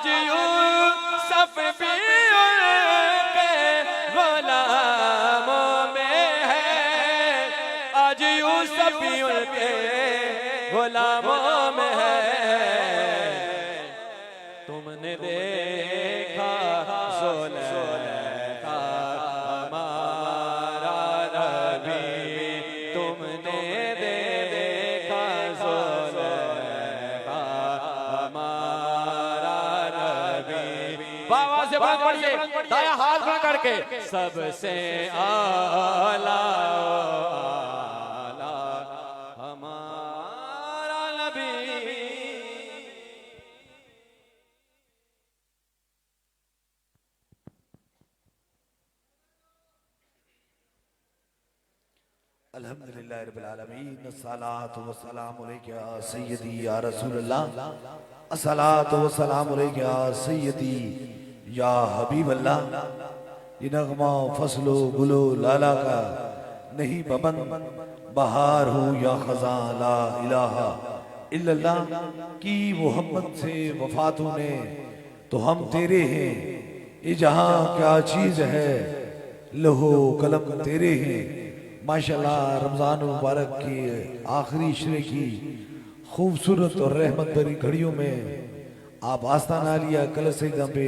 आज यूसुफ भी उनके गुलामों में है, आज यूसुफ भी उनके गुलामों में है। तुमने देखा ज़ुलेखा हमारा नबी, तुमने देखा ज़ुलेखा हमारा नबी। बाबा से बात पढ़िए, दाया हाथ खड़ा करके, सबसे आला हमारा नबी। अल्हम्दुलिल्लाह रब्बिल आलमीन, अस्सलातु वस्सलामु अलैका या सय्यदी या रसूलल्लाह, अस्सलातु वस्सलामु अलैका या सय्यदी या हबीबल्लाह। ये नगमा फसलो गुलो लाला का नहीं बबन, बहार हो या खजा ला इलाहा इल्लल्लाह की मोहम्मद से वफा तूने तो हम तेरे हैं, ये जहां क्या चीज है लहो कलम तेरे हैं। माशाल्लाह रमज़ान मुबारक की आखिरी इशरे की खूबसूरत और रहमत भरी घड़ियों में आप आस्ताना लिया कलश सईदा पे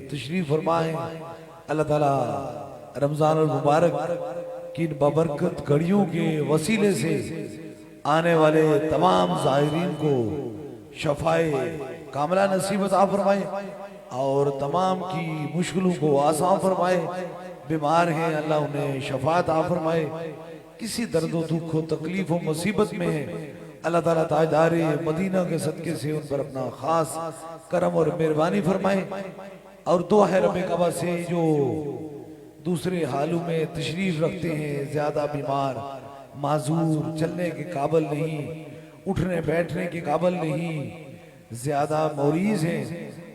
तशरीफ फरमाएं। अल्लाह ताला रमज़ान मुबारक की बबरकत घड़ियों के वसीले से आने वाले तमाम ज़ाहिरीन को शफाए कामला नसीब अता फरमाए और तमाम की मुश्किलों को आसान फरमाए। बीमार हैं अल्लाह उन्हें शफात आ फरमाए, किसी दर्द व दुख हो तकलीफ हो मुसीबत में है अल्लाह ताला ताजदारे मदीना के सदके से उन पर अपना खास करम और मेहरबानी फरमाए। और दुआ है रब कबा से जो दूसरे हालों में तशरीफ रखते हैं, ज्यादा बीमार माजूर, चलने के काबिल नहीं, उठने बैठने के काबिल नहीं, ज्यादा मरीज हैं,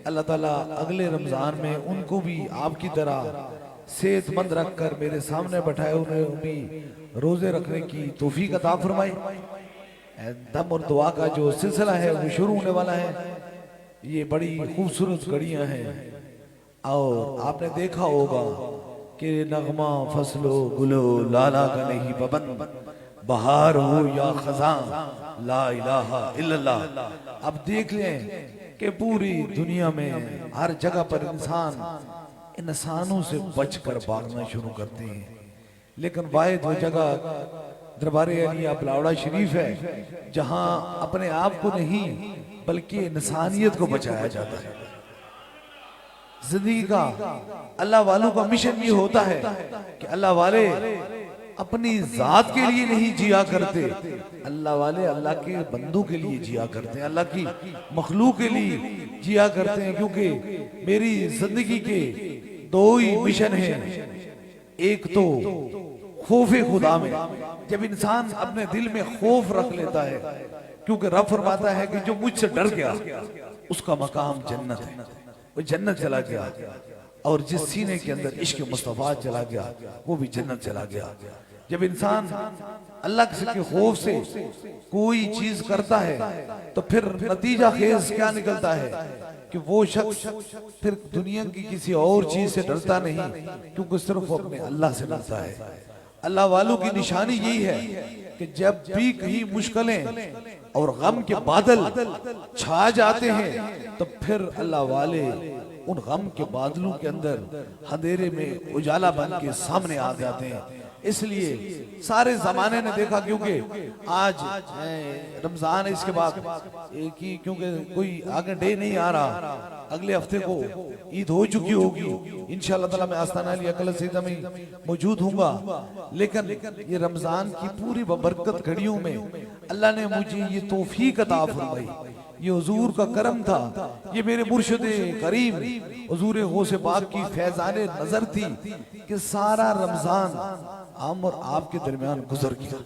अल्लाह ताला अगले रमजान में उनको भी आपकी तरह सेहतमंद रखकर मेरे सामने बैठाए उन्हें भी रोजे रखने की तौफीक अता फरमाए। दम और दुआ का जो सिलसिला है वो शुरू होने वाला है। ये बड़ी खूबसूरत घड़ियां हैं और आपने देखा होगा कि नगमा फसलो गुलो लाला का नहीं बबन, बहार हो या खजा ला इलाहा इल्लल्लाह। अब देख लें कि पूरी दुनिया में हर जगह पर इंसानों से बचकर भागना शुरू करते हैं, लेकिन वाहिद वो जगह दरबारे अली बलावड़ा शरीफ है जहां अपने आप को नहीं बल्कि इंसानियत को बचाया जाता है। जिंदगी का अल्लाह वालों का मिशन ये होता है कि अल्लाह वाले अपनी जात के लिए नहीं जिया करते, अल्लाह वाले अल्लाह के बंदों के लिए जिया करते हैं, अल्लाह की मखलूक के लिए जिया करते हैं। क्योंकि मेरी जिंदगी के दो ही मिशन हैं, एक तो खौफे खुदा में, जब इंसान अपने दिल में खौफ रख लेता है, क्योंकि रब फरमाता है कि जो मुझसे डर गया उसका मकाम जन्नत है, वो जन्नत चला गया, और जिस सीने के अंदर इश्क मुस्तफा चला गया वो भी जन्नत चला गया। जब इंसान अल्लाह के खौफ से कोई चीज करता है तो फिर नतीजा खेज क्या निकलता है कि वो शख्स फिर दुनिया की किसी और चीज से डरता नहीं, क्योंकि सिर्फ वो अपने अल्लाह से डरता है। अल्लाह वालों की निशानी यही है कि जब भी कहीं मुश्किलें और गम के बादल छा जाते हैं तो फिर अल्लाह वाले उन गम के बादलों के अंदर अंधेरे में उजाला बन के सामने आ जाते हैं। इसलिए सारे जमाने ने देखा, क्योंकि आज रमजान है, इसके बाद एक ही, क्योंकि कोई आगे डे नहीं आ रहा, अगले हफ्ते को ईद हो चुकी होगी इंशाअल्लाह ताला। मैं आस्ताना अली कलश सईदा में मौजूद हूँगा, लेकिन ये रमजान की पूरी बबरकत घड़ियों में अल्लाह ने मुझे ये तौफीक अता फरमाई, ये हुजूर का करम था, ये मेरे मुर्शिद करीम हुजूर गौसे पाक की फैजाने नजर थी कि सारा रमजान हम और आपके दरमियान गुजर गया।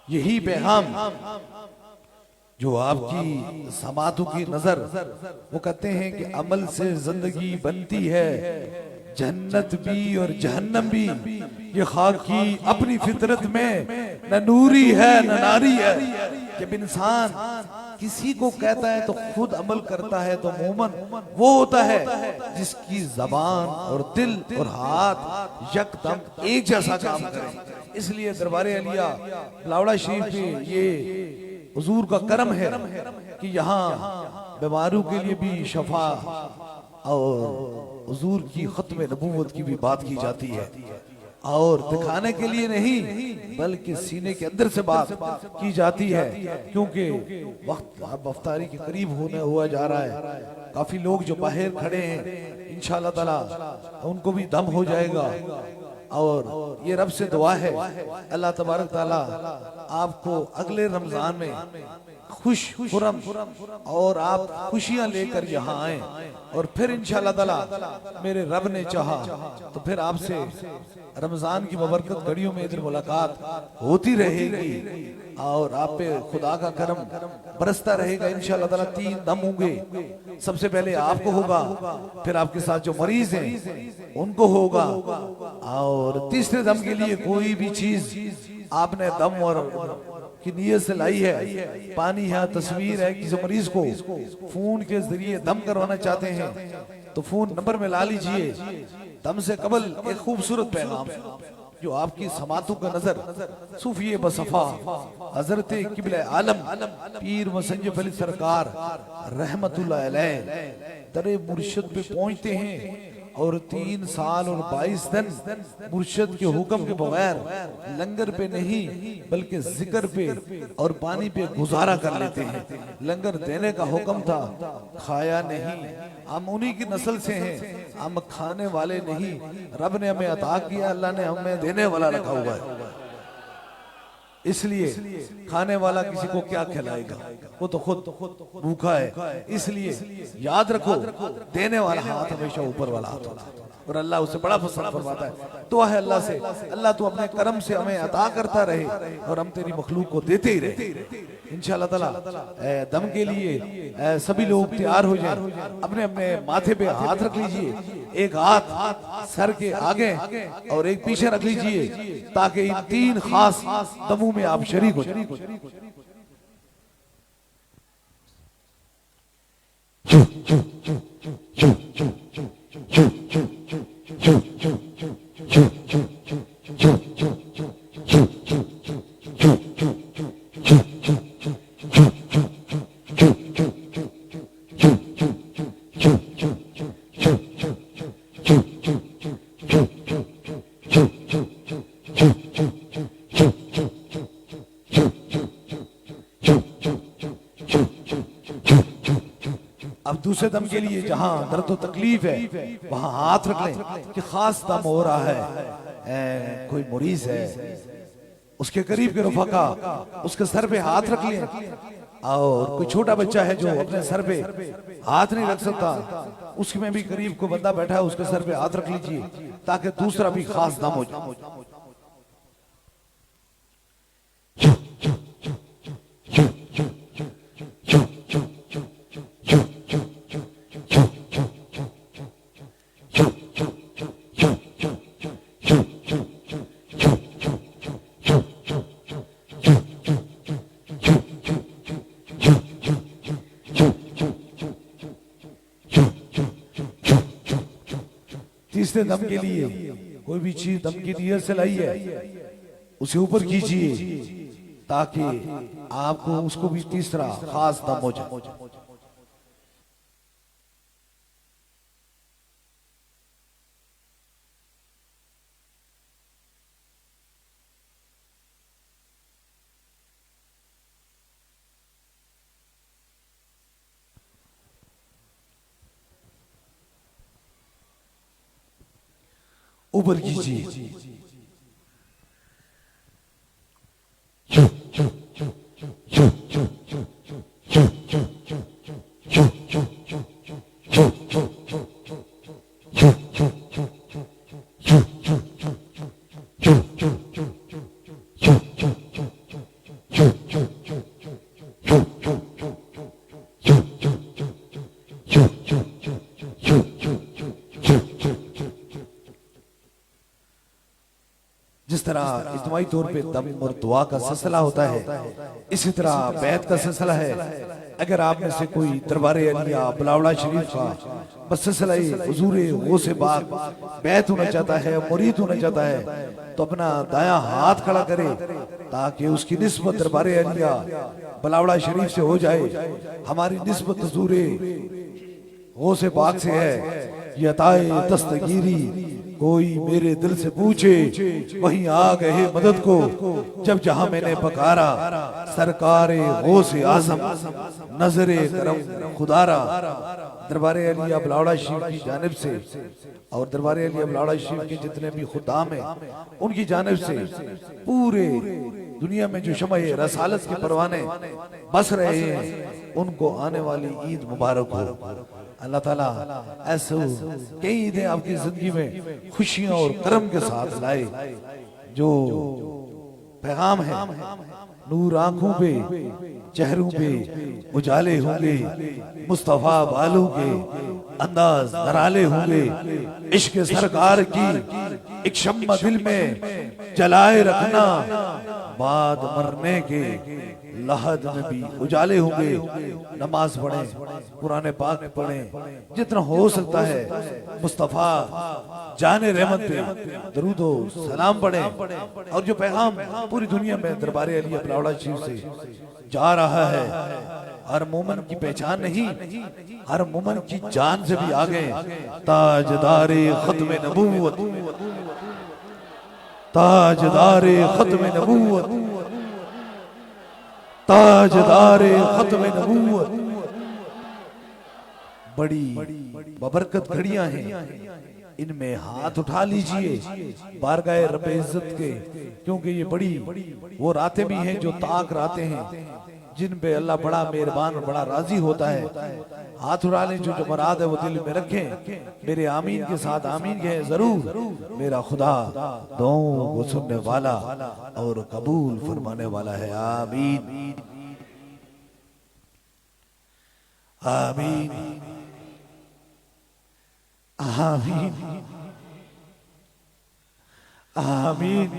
यही पैगाम जो आपकी समातों की नजर, वो कहते हैं कि अमल से जिंदगी बनती है, जन्नत भी और जहन्नम भी। ये खाक की अपनी फितरत में न नूरी है न नारी है। जब इंसान किसी को कहता है तो खुद अमल करता है, तो मोमन वो होता है जिसकी जबान और दिल और हाथ यकदम एक जैसा काम करे। इसलिए दरबार अलिया लावड़ा शरीफ पे ये हुजूर का करम है कि यहाँ बीमारों के लिए भी शफा और हुजूर की खत्म नबूवत की भी बात की जाती है, और दिखाने के लिए नहीं बल्कि सीने के अंदर से बात की जाती है। क्योंकि वक्त अब अफ्तारी के करीब होने हुआ जा रहा है। काफी लोग जो बाहर खड़े हैं इंशाअल्लाह ताला उनको भी दम हो जाएगा, और ये रब से दुआ है अल्लाह तबारक ताला आपको अगले रमजान में खुश खुरम और आप खुशियां लेकर यहाँ आए, और फिर इंशाअल्लाह ताला मेरे रब ने चाहा तो फिर आपसे रमजान की बबरकत घड़ियों में इधर मुलाकात होती रहेगी, और आप पे खुदा का करम बरसता रहेगा इंशाअल्लाह ताला। 3 दम होंगे, सबसे पहले आपको होगा, फिर आपके साथ जो मरीज हैं उनको होगा, और तीसरे दम के लिए कोई भी चीज आपने दम और की नीयत से लाई है, पानी है, तस्वीर है, किसी मरीज को फोन के जरिए दम करवाना चाहते हैं तो फोन नंबर में ला लीजिए। दम से कबल एक खूबसूरत पैगाम जो आपकी समातों का नजर सूफी बसफा हजरत किबले आलम पीर मुसंजफ अली सरकार रहमतुल्लाह अलैह दरे मुर्शिद पे पहुंचते हैं, और 3 साल और 22 दिन मुर्शिद के हुक्म के बगैर लंगर पे नहीं बल्कि जिक्र पे और पानी पे गुजारा कर लेते हैं। लंगर देने का हुक्म था, खाया नहीं। हम उन्हीं की नस्ल से हैं, हम खाने वाले नहीं। रब ने हमें अता किया, अल्लाह ने हमें देने वाला रखा हुआ है। इसलिए खाने वाला किसी को क्या खिलाएगा, वो तो खुद भूखा है। इसलिए याद रखो देने वाला हाथ हमेशा ऊपर वाला हाथ होता है, और अल्लाह उसे बड़ा पसंद फरमाता है। दुआ है अल्लाह से, अल्लाह तू अपने करम से हमें अता करता रहे और हम तेरी मखलूक को देते ही रहे इंशाअल्लाह ताला। दम के लिए सभी लोग तैयार हो जाएं, अपने अपने माथे पे हाथ रख लीजिए, एक हाथ सर के आगे और एक पीछे रख लीजिए, ताकि इन 3 खास दमों में आप शरीक हो जाएं। अब दूसरे दम के लिए जहां दर्द तकलीफ है वहां हाथ रख लें कि खास दम हो रहा है, कोई मरीज है, उसके करीब के रफाका उसके सर पे हाथ रख लें, और कोई छोटा बच्चा है जो अपने सर पे हाथ नहीं रख सकता, उसमें भी करीब को बंदा बैठा है, उसके सर पे हाथ रख लीजिए ताकि दूसरा भी खास दम हो जाए। तीसरे दम के लिए कोई भी चीज दम की नीयत से लाई है उसे ऊपर कीजिए ताकि आपको उसको भी तीसरा खास दम हो जाए। ऊपर कीजिए। तरह इज्तिमाई तौर पे दम और दुआ का सिलसिला होता है, इसी तरह बैत का सिलसिला है। अगर आप में से कोई दरबार अलिया बिलावला शरीफ का बस सिलसिला हुजूर गौसे बाग बैत होना चाहता है, मुरीद होना चाहता है, तो अपना दायां हाथ खड़ा करे ताकि उसकी निस्बत दरबार अलिया बिलावला शरीफ से हो जाए। हमारी निस्बत हुजूर गौसे बाग से है। ये अताए दस्तगीरी कोई मेरे दिल से पूछे, वहीं आ गए मदद को जब जहां मैंने पकारा। सरकारे गौसे आजम नजरे करम खुदारा। दरबार अलिया बिलावला शरीफ की जानिब से और दरबार अलिया बिलावला शरीफ के जितने भी खुदाम हैं उनकी जानिब से पूरे दुनिया में जो शम्अ रसालत के परवाने बस रहे हैं उनको आने वाली ईद मुबारक हो। अल्लाह ताला ऐसे कई ईदें आपकी जिंदगी में खुशियां और करम के साथ लाए। जो पैगाम है नूर आंखों पे चेहरों पे उजाले होंगे, मुस्तफा बालों के अंदाज नराले होंगे। इश्क सरकार की एक शम्मा दिल में जलाए रखना, बाद मरने के लहद में भी उजाले होंगे। नमाज पढ़ें, कुरान पाक पढ़ें, जितना हो सकता है मुस्तफा जाने रहमत पे दरूदो सलाम पढ़ें। और जो पैगाम पूरी दुनिया में दरबार अलिया बिलावला शरीफ से जा रहा है, हर मोमन की पहचान नहीं, हर मोमन की जान से भी आगे। ताजदारे खत्म नबूवत, ताजदारे खत्म नबूवत, ताजदारे खत्म नबूवत। बड़ी बबरकत घड़ियां हैं, इनमें हाथ उठा लीजिए बारगाह रब इज्जत के, क्योंकि ये बड़ी वो रातें भी हैं जो ताक रातें हैं जिन पे अल्लाह बड़ा मेहरबान और बड़ा राजी होता है। हाथ उठा लें, जो मुराद है वो दिल में रखें। मेरे आमीन के साथ आमीन कहें जरूर। मेरा खुदा दुआओं को सुनने वाला और कबूल फरमाने वाला है। आमीन आमीन आमीन आमीन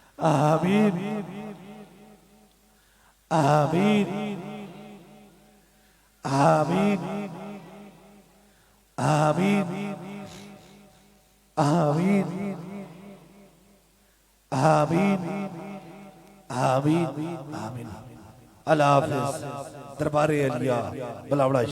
आमीन आमीन आमीन आमीन आमीन आमीन आमीन आमीन। अल्लाह हाफिज़। दरबार अलिया बिलावला।